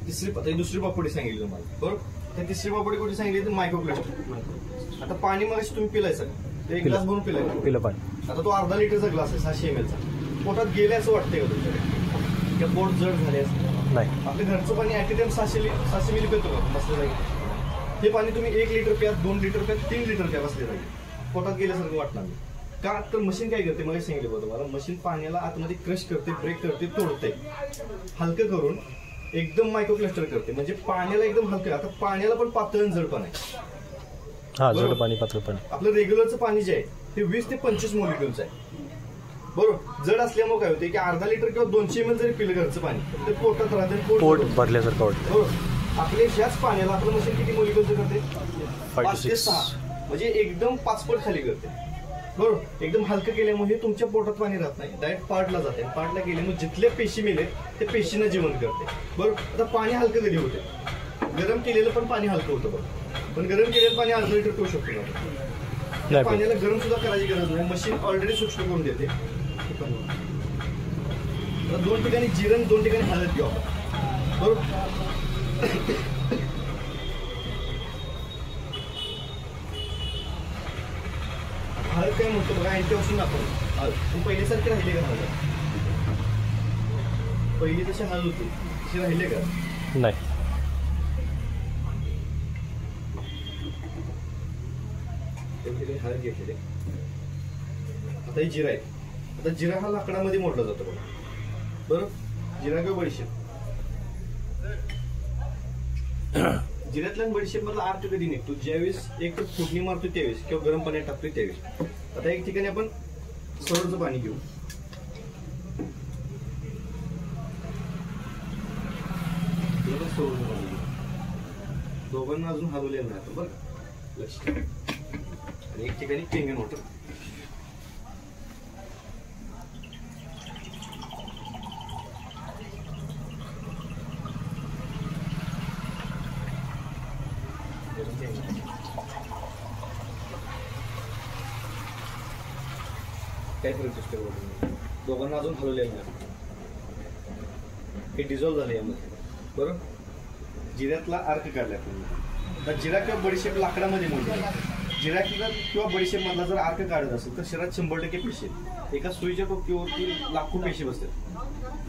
दुसरी पापडी सांगितली तुम्हाला, बरोबर. त्या तिसरी पापडी कुठे सांगितली तर मायक्रो क्लस्टर. आता पाणी मग तुम्ही पिलायचं, ते एक ग्लास भरून पिलं पाणी. आता तो अर्धा लिटरचा ग्लास आहे 700 ml चा. पोटात गेले असं वाटतंय का तुमच्याकडे? किंवा पोट जड झाले असं नाही. आपल्या घरचं पाणी ऍट टाइम 700 मिली पितो का बसले जाईल. हे पाणी तुम्ही 1 लिटर प्या, 2 लिटर प्या, 3 लिटर प्या, बसले जाईल. पोटात गेल्यासारखं वाटणार नाही. का तर मशीन काय करते, मला सांगितलं बघा तुम्हाला, मशीन पाण्याला आतमध्ये क्रश करते, ब्रेक करते, तोडते, हलकं करून एकदम मायक्रो क्लस्टर करते. म्हणजे पाण्याला एकदम हलकं. आता पाण्याला पण पातळ जड पाणी आहे. जड पाणी पातळ पाणी. आपलं रेग्युलरचं पाणी जे आहे ते 20 ते 25 मोलिक्युल्स आहे, बरोबर. जड असल्यामुळे काय होते की अर्धा लिटर किंवा 200 ml जरी पिलं घरचं पाणी ते पोटात राहते, पोट भरल्यासारखं वाटतं, बरोबर. आपल्या ह्याच पाण्याला आपलं मशीन किती मोलिक्युल्स करते? 5 ते 6, म्हणजे एकदम 5 पट खाली करते, बरोबर. एकदम हलकं केल्यामुळे तुमच्या पोटात पाणी राहत नाही, डायरेक्ट पार्टला जाते. पार्टला गेल्यामुळे जिथले पेशी मेले ते पेशींना जिवंत करते, बरोबर. आता पाणी हलकं कधी होते? गरम केलेलं पण पाणी हलकं होतं, बरोबर. पण गरम केलेलं पाणी अर्धा लिटर पिऊ शकतो का? पाण्याला गरम सुद्धा करायची गरज नाही, मशीन ऑलरेडी सूक्ष्म करून देते. 2 ठिकाणी जिरण, 2 ठिकाणी हळद घेऊ आपण, बरोबर. हळद काय म्हणतो बघा, अँटीऑक्सिडंट आपण हळद पहिल्यासारखे राहिले का? हळद पहिली तशी हळद होती तशी राहिले का? नाही. हळद घेतलेले. आता हे जिरा आहे. आता जिरा हा लाकडामध्ये मोडला जातो बघा, बरोबर. जिरा किंवा बडीशेप, जिऱ्यातल्या बडीशेप मधला अर्थ कधी निघतो? ज्यावेळेस एक फुटणी मारतो त्यावेळेस किंवा गरम पाण्यात टाकतोय त्यावेळेस. आता एक ठिकाणी आपण सरोडचं पाणी घेऊ. दोघांना अजून हलवलेलं नाही बरं, लक्ष. आणि एक ठिकाणी पेंगण वॉटर. काय करू? दोघांना अजून हलवलेलं नाही, हे डिझॉल्व्ह झालं यामध्ये, बरोबर. जिऱ्यातला अर्क काढला आपण. जिरा किंवा बडीशेप लाकडामध्ये मोडली. जिरा किंवा बडीशेप मधला जर अर्क काढत असेल तर शरीरात 100% पेशी आहेत. एका सुईच्या टोपीवरती लाखो पेशी बसतात.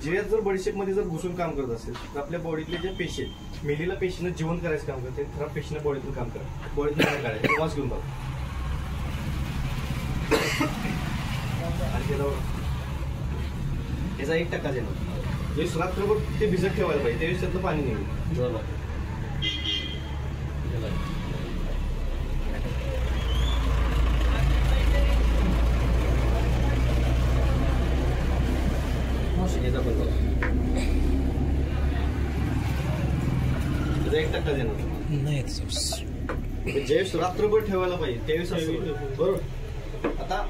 जिऱ्यात जर बडीशेप मध्ये जर घुसून काम करत असेल तर आपल्या बॉडीतले जे पेशी आहेत, मेलेल्या पेशीनं जीवन करायचं काम करते, खराब पेशीनं बॉडीतून काम करतात, बॉडीतून काय काढायचं वास घेऊन बघा. याचा 1% देणार. ज्यावेळेस रात्रभर ते भिजत ठेवायला पाहिजे त्यावेळेस त्यातलं पाणी निघेल. त्याचा 1% देणार नाही. ज्यावेळेस रात्रभर ठेवायला पाहिजे त्यावेळेस असं, बरोबर. आता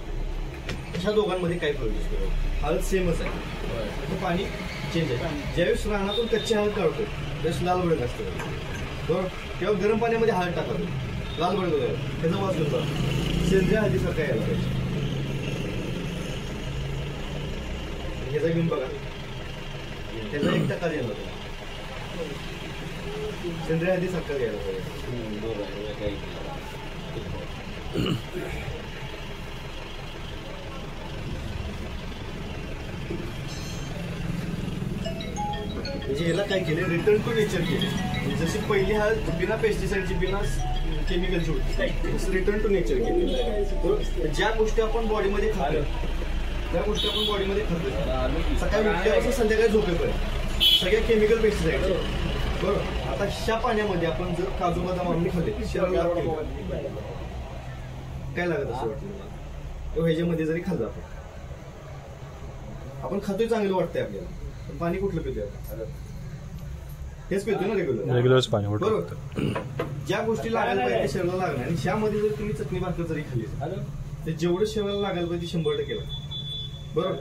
ह्या दोघांमध्ये काय फरक दिसतो? हळद सेमच आहे, पाणी चेंज आहे. ज्यावेळेस रानातून कच्ची हळद काढतो त्यावेळेस लाल भडक असते, बरोबर. किंवा गरम पाण्यामध्ये हळद टाकतो, लाल भडक होतो, त्याचा वास घेऊन जातो. सेंद्रिय हळदीसारखा यायला पाहिजे. ह्याचा घेऊन बघा, त्याचा 1% येणार, सेंद्रिय हळदीसारखा यायला पाहिजे. म्हणजे याला काय केले, रिटर्न टू नेचर केले. जशी पहिली हळद बिना पेस्टिसाइडची, बिना केमिकलची होती, रिटर्न टू नेचर केली. ज्या गोष्टी आपण बॉडीमध्ये खातो, त्या गोष्टी आपण बॉडीमध्ये खातो, सकाळी उठल्यापासून संध्याकाळी झोपेपर्यंत सगळ्या केमिकल पेस्टिसाइड, बरोबर. आता ह्या पाण्यामध्ये आपण जर काजू बदाम आम्ही खाल्ले काय लागत असं वाटतं मला, तो ह्याच्यामध्ये जरी खाल्लं आपण खातोय चांगलं वाटतंय आपल्याला, पण पाणी कुठलं पितोय? हेच पितोय ना रेग्युलर पाणी, बरोबर. ज्या गोष्टी लागायला पाहिजे शरीराला लागणार, आणि ह्यामध्ये जर तुम्ही चटणी भाकर जरी खाल्ली तर जेवढं शरीराला लागायला पाहिजे 100% बरोबर.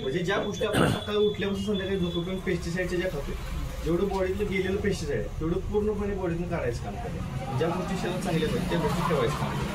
म्हणजे ज्या गोष्टी आपण सकाळी उठल्यापासून संध्याकाळी झोपेपर्यंत पेस्टिसाइडच्या ज्या खातोय, जेवढं बॉडीतलं गेलेलं पेस्टिसाइड तेवढं पूर्णपणे बॉडीतून काढायचं काम करायचं. ज्या गोष्टी शरीरात चांगल्या पाहिजे त्या गोष्टी ठेवायचं काम.